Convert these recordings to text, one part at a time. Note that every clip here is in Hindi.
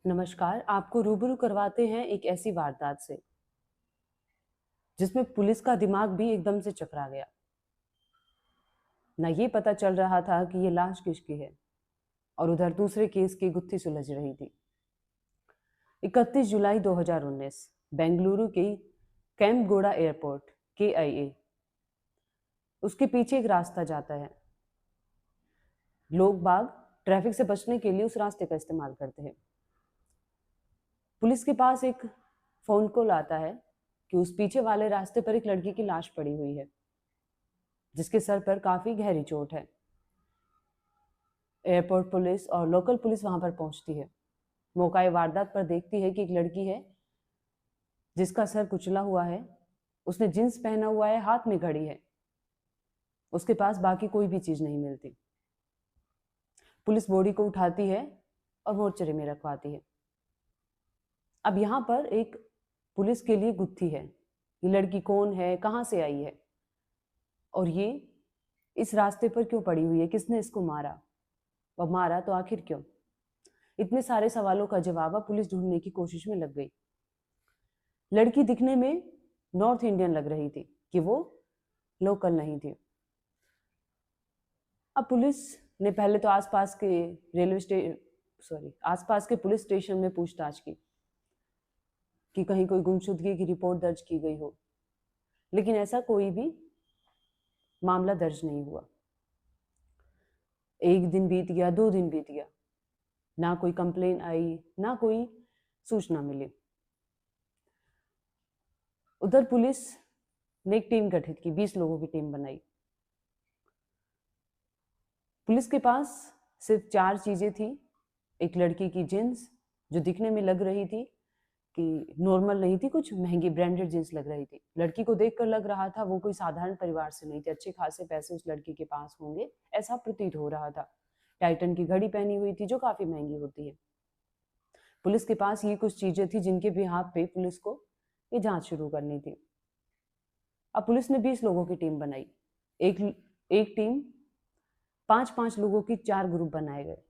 नमस्कार, आपको रूबरू करवाते हैं एक ऐसी वारदात से, जिसमें पुलिस का दिमाग भी एकदम से चकरा गया। ना ये पता चल रहा था कि ये लाश किसकी है और उधर दूसरे केस की गुत्थी सुलझ रही थी। 31 जुलाई 2019 बेंगलुरु की कैंपगोड़ा एयरपोर्ट KIA, उसके पीछे एक रास्ता जाता है। लोग बाग ट्रैफिक से बचने के लिए उस रास्ते का इस्तेमाल करते हैं। पुलिस के पास एक फोन कॉल आता है कि उस पीछे वाले रास्ते पर एक लड़की की लाश पड़ी हुई है, जिसके सर पर काफी गहरी चोट है। एयरपोर्ट पुलिस और लोकल पुलिस वहां पर पहुंचती है। मौका वारदात पर देखती है कि एक लड़की है जिसका सर कुचला हुआ है। उसने जींस पहना हुआ है, हाथ में घड़ी है। उसके पास बाकी कोई भी चीज नहीं मिलती। पुलिस बॉडी को उठाती है और मोर्चरी में रखवाती है। अब यहाँ पर एक पुलिस के लिए गुत्थी है, ये लड़की कौन है, कहाँ से आई है और ये इस रास्ते पर क्यों पड़ी हुई है, किसने इसको मारा, और मारा तो आखिर क्यों। इतने सारे सवालों का जवाब अब पुलिस ढूंढने की कोशिश में लग गई। लड़की दिखने में नॉर्थ इंडियन लग रही थी कि वो लोकल नहीं थी। अब पुलिस ने पहले तो आसपास के पुलिस स्टेशन में पूछताछ की कि कहीं कोई गुमशुदगी की रिपोर्ट दर्ज की गई हो, लेकिन ऐसा कोई भी मामला दर्ज नहीं हुआ। एक दिन बीत गया, 2 दिन बीत गया, ना कोई कंप्लेन आई, ना कोई सूचना मिली। उधर पुलिस ने एक टीम गठित की, 20 लोगों की टीम बनाई। पुलिस के पास सिर्फ 4 चीजें थी। एक लड़की की जींस जो दिखने में लग रही थी कि नॉर्मल नहीं थी, कुछ महंगी ब्रांडेड जींस लग रही थी। लड़की को देखकर लग रहा था वो कोई साधारण परिवार से नहीं थी, अच्छे खासे पैसे उस लड़की के पास होंगे, ऐसा प्रतीत हो रहा था। टाइटन की घड़ी पहनी हुई थी जो काफी महंगी होती है। पुलिस के पास ये कुछ चीजें थी जिनके बिहाफ पे पुलिस को ये जांच शुरू करनी थी। अब पुलिस ने 20 लोगों की टीम बनाई। एक एक टीम 5-5 लोगों की 4 ग्रुप बनाए गए।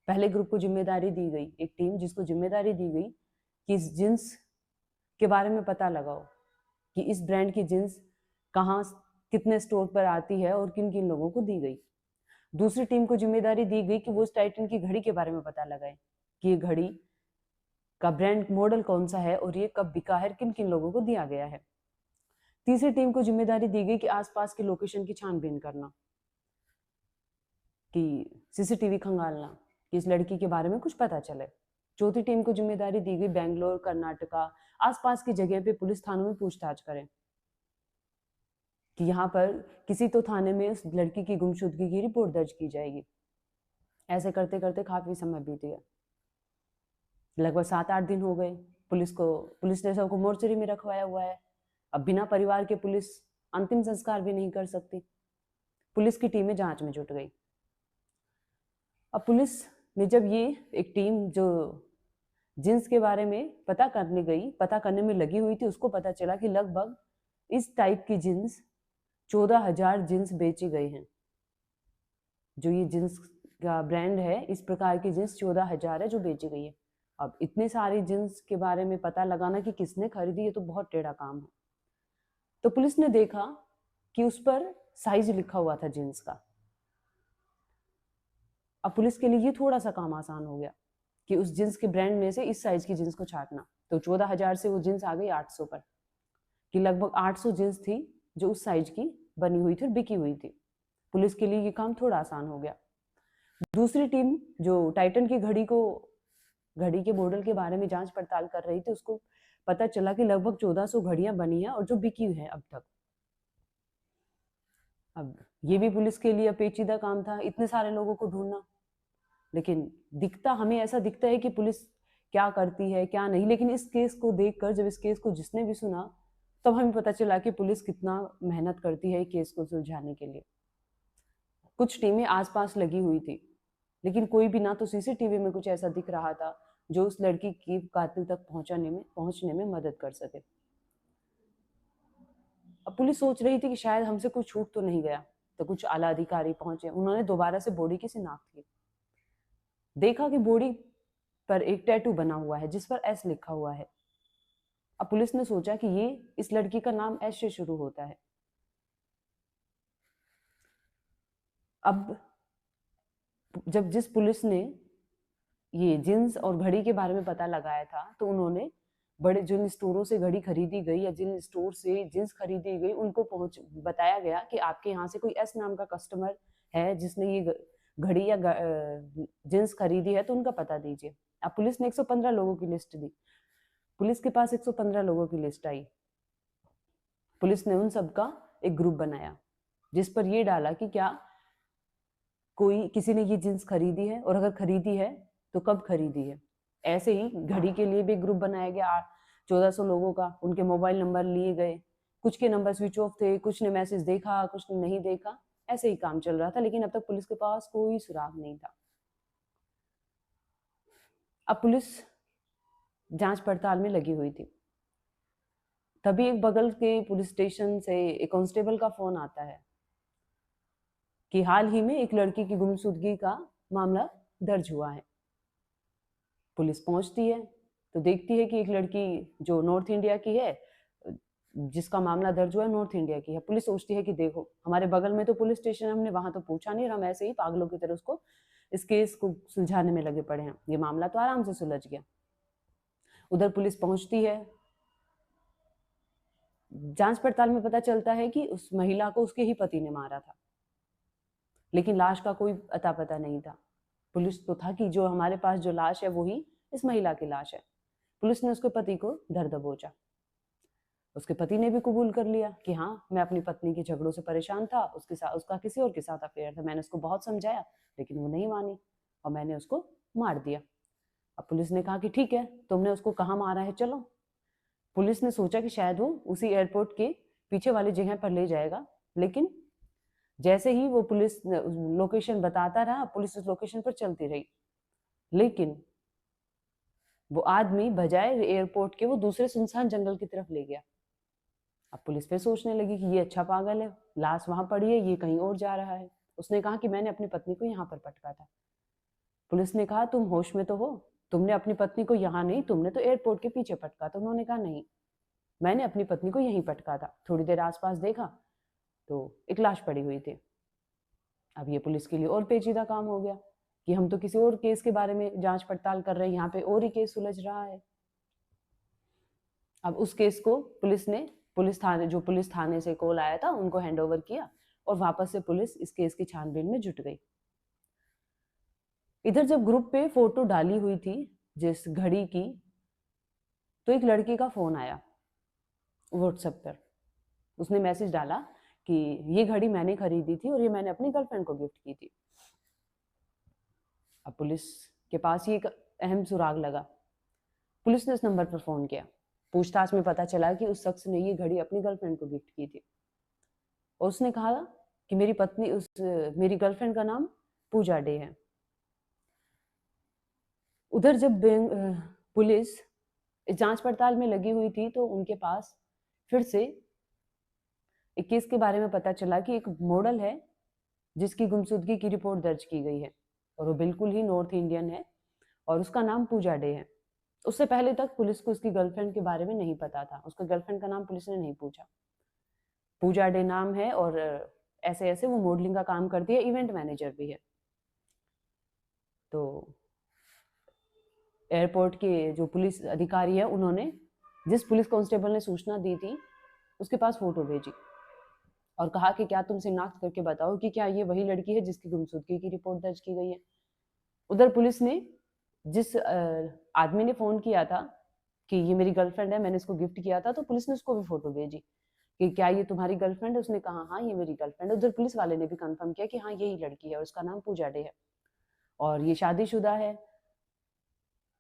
पहले ग्रुप को जिम्मेदारी दी गई, एक टीम जिसको जिम्मेदारी दी गई कि इस जींस के बारे में पता लगाओ कि इस ब्रांड की जींस कहाँ कितने स्टोर पर आती है और किन किन लोगों को दी गई। दूसरी टीम को जिम्मेदारी दी गई कि वो इस टाइटन की घड़ी के बारे में पता लगाए कि ये घड़ी का ब्रांड मॉडल कौन सा है और ये कब बिका है, किन किन लोगों को दिया गया है। तीसरी टीम को जिम्मेदारी दी गई कि आसपास के लोकेशन की छानबीन करना, कि CCTV खंगालना, कि इस लड़की के बारे में कुछ पता चले। चौथी टीम को जिम्मेदारी दी गई बेंगलोर, कर्नाटका, आसपास की जगह पे पुलिस थानों में पूछताछ करें कि यहाँ पर किसी तो थाने में उस लड़की की गुमशुदगी की रिपोर्ट दर्ज की जाएगी। ऐसे करते करते काफी समय बीत गया, लगभग 7-8 दिन हो गए। पुलिस ने सबको मोर्चरी में रखवाया हुआ है। अब बिना परिवार के पुलिस अंतिम संस्कार भी नहीं कर सकती। पुलिस की टीमें जांच में जुट गई। अब पुलिस ने जब ये एक टीम जो जींस के बारे में पता करने में लगी हुई थी, उसको पता चला कि लगभग इस टाइप की जींस 14,000 जींस बेची गई हैं। जो ये जींस का ब्रांड है, इस प्रकार की जींस 14,000 है जो बेची गई है। अब इतने सारी जींस के बारे में पता लगाना कि किसने खरीदी, ये तो बहुत टेढ़ा काम है। तो पुलिस ने देखा कि उस पर साइज लिखा हुआ था जींस का। अब पुलिस के लिए ये थोड़ा सा काम आसान हो गया कि उस जींस के ब्रांड में से इस साइज की जींस को छांटना। तो 14,000 से वो जींस आ गई 800 पर, कि लगभग 800 जींस थी जो उस साइज की बनी हुई थी और बिकी हुई थी। पुलिस के लिए ये काम थोड़ा आसान हो गया। दूसरी टीम जो टाइटन की घड़ी के मॉडल के बारे में जांच पड़ताल कर रही थी, उसको पता चला कि लगभग 1400 घड़ियां बनी हैं और जो बिकी है अब तक। अब ये भी पुलिस के लिए पेचीदा काम था, इतने सारे लोगों को ढूंढना। लेकिन हमें ऐसा दिखता है कि पुलिस क्या करती है क्या नहीं, लेकिन इस केस को देखकर, जब इस केस को जिसने भी सुना, तब हमें पता चला कि पुलिस कितना मेहनत करती है केस को सुलझाने के लिए। कुछ टीमें आसपास लगी हुई थी, लेकिन कोई भी ना तो CCTV में कुछ ऐसा दिख रहा था जो उस लड़की की कातिल तक पहुंचने में मदद कर सके। अब पुलिस सोच रही थी कि शायद हमसे कुछ छूट तो नहीं गया। तो कुछ आला अधिकारी पहुंचे, उन्होंने दोबारा से बॉडी की शिनाख्त की। देखा कि बॉडी पर एक टैटू बना हुआ है जिस पर एस लिखा हुआ है। अब पुलिस ने सोचा कि ये इस लड़की का नाम एस से शुरू होता है। अब जब जिस पुलिस ने ये जींस और घड़ी के बारे में पता लगाया था, तो उन्होंने बड़े जिन स्टोरों से घड़ी खरीदी गई या जिन स्टोर से जींस खरीदी गई उनको बताया गया कि आपके यहाँ से कोई एस नाम का कस्टमर है जिसने ये घड़ी या जींस खरीदी है, तो उनका पता दीजिए। अब पुलिस ने 115 लोगों की लिस्ट दी। पुलिस के पास 115 लोगों की लिस्ट आई। पुलिस ने उन सबका एक ग्रुप बनाया जिस पर ये डाला कि क्या कोई किसी ने ये जींस खरीदी है, और अगर खरीदी है तो कब खरीदी है। ऐसे ही घड़ी के लिए भी ग्रुप बनाया गया 1400 लोगों का। उनके मोबाइल नंबर लिए गए, कुछ के नंबर स्विच ऑफ थे, कुछ ने मैसेज देखा, कुछ ने नहीं देखा। ऐसे ही काम चल रहा था, लेकिन अब तक पुलिस के पास कोई सुराग नहीं था। अब पुलिस जांच पड़ताल में लगी हुई थी। तभी एक बगल के पुलिस स्टेशन से एक कांस्टेबल का फोन आता है कि हाल ही में एक लड़की की गुमशुदगी का मामला दर्ज हुआ है। पुलिस पहुंचती है तो देखती है कि एक लड़की जो नॉर्थ इंडिया की है, जिसका मामला दर्ज हुआ है, नॉर्थ इंडिया की है। पुलिस सोचती है कि देखो, हमारे बगल में तो पुलिस स्टेशन, हमने वहां तो पूछा नहीं, और हम ऐसे ही पागलों की तरह उसको इस केस को सुलझाने में लगे पड़े हैं। ये मामला तो आराम से सुलझ गया। उधर पुलिस पहुंचती है। जांच पड़ताल में पता चलता है कि उस महिला को उसके ही पति ने मारा था, लेकिन लाश का कोई अता पता नहीं था। पुलिस तो था कि जो हमारे पास जो लाश है वही इस महिला की लाश है। पुलिस ने उसके पति को धर दबोचा। उसके पति ने भी कबूल कर लिया कि हाँ, मैं अपनी पत्नी के झगड़ों से परेशान था, उसके साथ, उसका किसी और के साथ अफेयर था, मैंने उसको बहुत समझाया लेकिन वो नहीं मानी और मैंने उसको मार दिया। अब पुलिस ने कहा कि ठीक है, तुमने उसको कहाँ मारा है, चलो। पुलिस ने सोचा कि शायद वो उसी एयरपोर्ट के पीछे वाली जगह पर ले जाएगा, लेकिन जैसे ही वो पुलिस लोकेशन बताता रहा, पुलिस उस लोकेशन पर चलती रही, लेकिन वो आदमी बजाय एयरपोर्ट के वो दूसरे सुनसान जंगल की तरफ ले गया। अब पुलिस फिर सोचने लगी कि ये अच्छा पागल है, लाश वहां पड़ी है, ये कहीं और जा रहा है। उसने कहा कि मैंने अपनी पत्नी को यहाँ पर पटका था। पुलिस ने कहा तुम होश में तो हो, तुमने अपनी पत्नी को यहाँ नहीं, तुमने तो एयरपोर्ट के पीछे पटका था। उन्होंने कहा नहीं, मैंने अपनी पत्नी को यहीं पटका था। थोड़ी देर आसपास देखा तो एक लाश पड़ी हुई थी। अब ये पुलिस के लिए और पेचीदा काम हो गया कि हम तो किसी और केस के बारे में जांच पड़ताल कर रहे हैं, यहाँ पे और ही केस सुलझ रहा है। अब उस केस को पुलिस ने पुलिस थाने से कॉल आया था उनको हैंड ओवर किया, और वापस से पुलिस इस केस की छानबीन में जुट गई। इधर जब ग्रुप पे फोटो डाली हुई थी जिस घड़ी की, तो एक लड़की का फोन आया व्हाट्सएप पर। उसने मैसेज डाला कि ये घड़ी मैंने खरीदी थी और ये मैंने अपनी गर्लफ्रेंड को गिफ्ट की थी। अब पुलिस के पास ये एक अहम सुराग लगा। पुलिस ने उस नंबर पर फोन किया। पूछताछ में पता चला कि उस शख्स ने ये घड़ी अपनी गर्लफ्रेंड को गिफ्ट की थी, और उसने कहा कि मेरी गर्लफ्रेंड का नाम पूजा डे है। उधर जब पुलिस जांच पड़ताल में लगी हुई थी, तो उनके पास फिर से एक केस के बारे में पता चला कि एक मॉडल है जिसकी गुमशुदगी की रिपोर्ट दर्ज की गई है, और वो बिल्कुल ही नॉर्थ इंडियन है, और उसका नाम पूजा डे है। उससे पहले तक पुलिस को उसकी गर्लफ्रेंड के बारे में नहीं पता था। उसका गर्लफ्रेंड का नाम पुलिस ने नहीं पूछा। पूजा डे नाम है, और ऐसे ऐसे वो मॉडलिंग का काम करती है, इवेंट मैनेजर भी है। तो एयरपोर्ट के जो पुलिस अधिकारी है, उन्होंने जिस पुलिस कांस्टेबल ने सूचना दी थी उसके पास फोटो भेजी और कहा कि क्या तुम शिनाख्त करके बताओ कि क्या ये वही लड़की है जिसकी गुमशुदगी की रिपोर्ट दर्ज की गई है। उधर पुलिस ने जिस आदमी ने फोन किया था कि ये मेरी गर्लफ्रेंड है, मैंने इसको गिफ्ट किया था, तो पुलिस ने उसको भी फोटो भेजी कि क्या ये तुम्हारी गर्लफ्रेंड है। उसने कहा हाँ, ये मेरी गर्लफ्रेंड है। उधर पुलिस वाले ने भी कंफर्म किया कि हाँ, यही लड़की है और उसका नाम पूजा डे है और ये शादीशुदा है,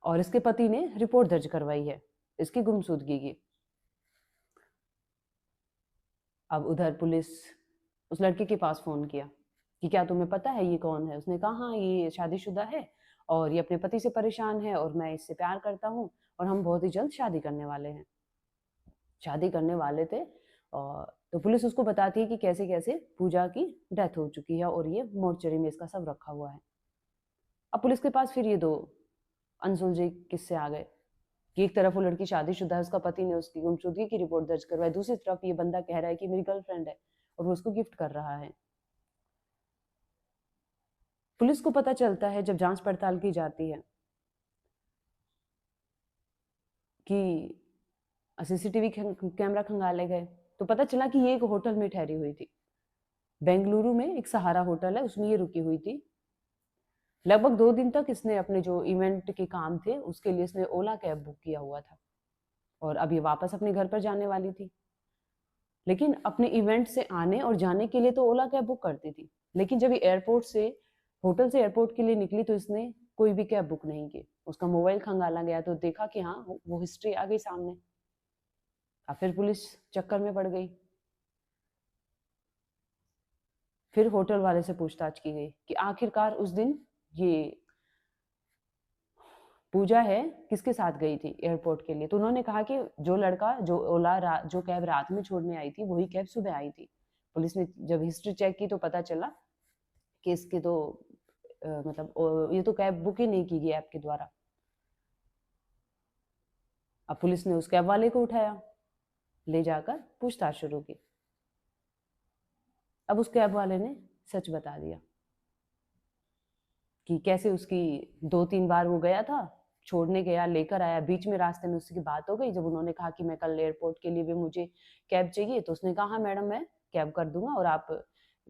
और इसके पति ने रिपोर्ट दर्ज करवाई है इसकी गुमशुदगी की। अब उधर पुलिस उस लड़के के पास फोन किया कि क्या तुम्हें पता है ये कौन है। उसने कहा हाँ, ये शादीशुदा है और ये अपने पति से परेशान है और मैं इससे प्यार करता हूँ और हम बहुत ही जल्द शादी करने वाले हैं। शादी करने वाले थे। और तो पुलिस उसको बताती है कि कैसे कैसे पूजा की डेथ हो चुकी है और ये मोर्चरी में इसका सब रखा हुआ है। अब पुलिस के पास फिर ये दो अनसुलझे किस्से आ गए कि एक तरफ वो लड़की शादीशुदा है, उसका पति ने उसकी गुमशुदगी की रिपोर्ट दर्ज करवाई, दूसरी तरफ ये बंदा कह रहा है कि मेरी गर्लफ्रेंड है और वो उसको गिफ्ट कर रहा है। पुलिस को पता चलता है जब जांच पड़ताल की जाती है कि सीसीटीवी कैमरा खंगाले गए, तो पता चला कि ये एक होटल में ठहरी हुई थी। बेंगलुरु में एक सहारा होटल है, उसमें ये रुकी हुई थी। लगभग 2 दिन तक इसने अपने जो इवेंट के काम थे उसके लिए इसने ओला कैब बुक किया हुआ था और अब ये वापस अपने घर पर जाने वाली थी। लेकिन अपने इवेंट से आने और जाने के लिए तो ओला कैब बुक करती थी, लेकिन जब ये एयरपोर्ट से होटल से एयरपोर्ट के लिए निकली तो इसने कोई भी कैब बुक नहीं की। उसका मोबाइल खंगाला गया तो देखा कि हाँ, वो हिस्ट्री आ गई सामने। अब फिर पुलिस चक्कर में पड़ गई। फिर होटल वाले से पूछताछ की गई कि आखिरकार उस दिन ये पूजा है किसके साथ गई थी एयरपोर्ट के लिए। तो उन्होंने कहा कि जो लड़का जो कैब रात में छोड़ने आई थी वही कैब सुबह आई थी। पुलिस ने जब हिस्ट्री चेक की तो पता चला कि इसके तो मतलब ये तो कैब बुक ही नहीं की गई ऐप के द्वारा। अब पुलिस ने उस कैब वाले को उठाया, ले जाकर पूछताछ शुरू की। अब उस कैब वाले ने सच बता दिया कि कैसे उसकी 2-3 बार वो गया था, छोड़ने गया, लेकर आया, बीच में रास्ते में उसकी बात हो गई। जब उन्होंने कहा कि मैं कल एयरपोर्ट के लिए भी मुझे कैब चाहिए, तो उसने कहा हाँ मैडम मैं कैब कर दूंगा। और आप,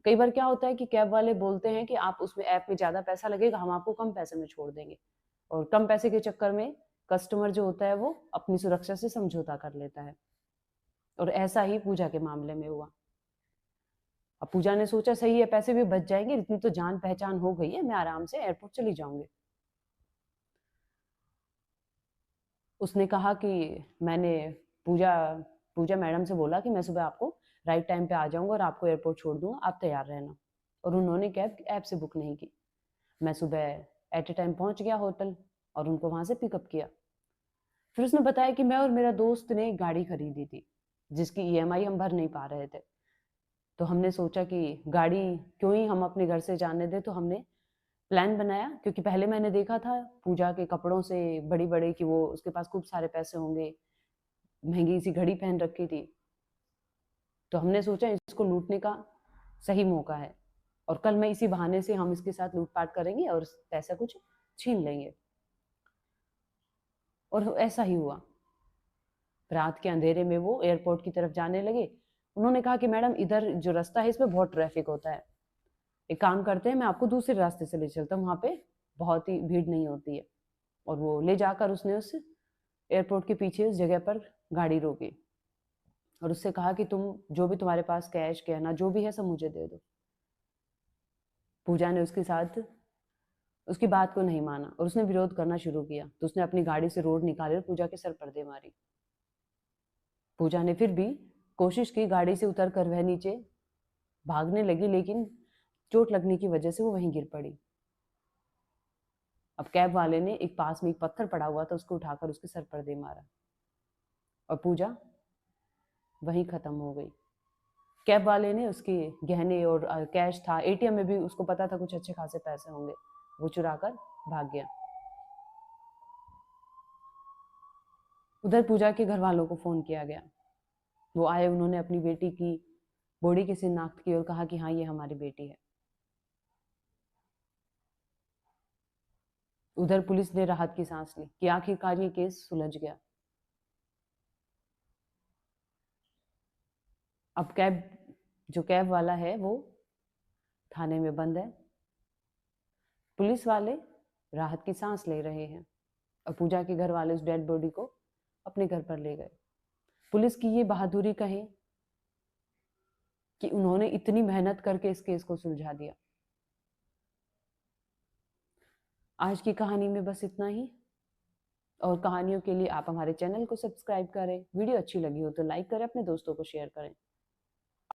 कई बार क्या होता है कि कैब वाले बोलते हैं कि आप उसमें ऐप में ज़्यादा पैसा लगेगा, हम आपको कम पैसे में छोड़ देंगे। और कम पैसे के चक्कर में कस्टमर जो होता है वो अपनी सुरक्षा से समझौता कर लेता है। और ऐसा ही पूजा के मामले में हुआ। अब पूजा ने सोचा सही है, पैसे भी बच जाएंगे, इतनी तो जान पहचान हो गई है, मैं आराम से एयरपोर्ट चली जाऊंगी। उसने कहा कि मैंने पूजा पूजा मैडम से बोला कि मैं सुबह आपको राइट टाइम पे आ जाऊंगा और आपको एयरपोर्ट छोड़ दूंगा, आप तैयार रहना। और उन्होंने कैब ऐप से बुक नहीं की। मैं सुबह एट ए टाइम पहुंच गया होटल और उनको वहां से पिकअप किया। फिर उसने बताया कि मैं और मेरा दोस्त ने एक गाड़ी खरीदी थी जिसकी ईएमआई हम भर नहीं पा रहे थे। तो हमने सोचा कि गाड़ी क्यों ही हम अपने घर से जाने दें, तो हमने प्लान बनाया। क्योंकि पहले मैंने देखा था पूजा के कपड़ों से बड़ी बड़ी कि वो उसके पास खूब सारे पैसे होंगे, महंगी सी घड़ी पहन रखी थी। तो हमने सोचा इसको लूटने का सही मौका है और कल मैं इसी बहाने से हम इसके साथ लूटपाट करेंगे और पैसा कुछ छीन लेंगे। और ऐसा ही हुआ। रात के अंधेरे में वो एयरपोर्ट की तरफ जाने लगे। उन्होंने कहा कि मैडम इधर जो रास्ता है इसमें बहुत ट्रैफिक होता है, एक काम करते हैं मैं आपको दूसरे रास्ते से ले चलता हूँ, वहाँ पे बहुत ही भीड़ नहीं होती है। और वो ले जाकर उसने उस एयरपोर्ट के पीछे उस जगह पर गाड़ी रोकी और उससे कहा कि तुम जो भी तुम्हारे पास कैश गहना जो भी है सब मुझे दे दो। पूजा ने उसके साथ उसकी बात को नहीं माना और उसने विरोध करना शुरू किया। तो उसने अपनी गाड़ी से रोड निकाले और पूजा के सर पर दे मारी। पूजा ने फिर भी कोशिश की, गाड़ी से उतर कर वह नीचे भागने लगी, लेकिन चोट लगने की वजह से वो वहीं गिर पड़ी। अब कैब वाले ने एक पास में एक पत्थर पड़ा हुआ था उसको उठाकर उसके सर पर दे मारा और पूजा वहीं खत्म हो गई। कैब वाले ने उसके गहने और कैश था, एटीएम में भी उसको पता था कुछ अच्छे खासे पैसे होंगे, वो चुरा कर भाग गया। उधर पूजा के घर वालों को फोन किया गया। वो आए, उन्होंने अपनी बेटी की बॉडी की शिनाख्त की और कहा कि हाँ ये हमारी बेटी है। उधर पुलिस ने राहत की सांस ली कि आखिरकार ये केस सुलझ गया। अब कैब वाला है वो थाने में बंद है। पुलिस वाले राहत की सांस ले रहे हैं और पूजा के घर वाले उस डेड बॉडी को अपने घर पर ले गए। पुलिस की ये बहादुरी कहें कि उन्होंने इतनी मेहनत करके इस केस को सुलझा दिया। आज की कहानी में बस इतना ही। और कहानियों के लिए आप हमारे चैनल को सब्सक्राइब करें। वीडियो अच्छी लगी हो तो लाइक करें, अपने दोस्तों को शेयर करें।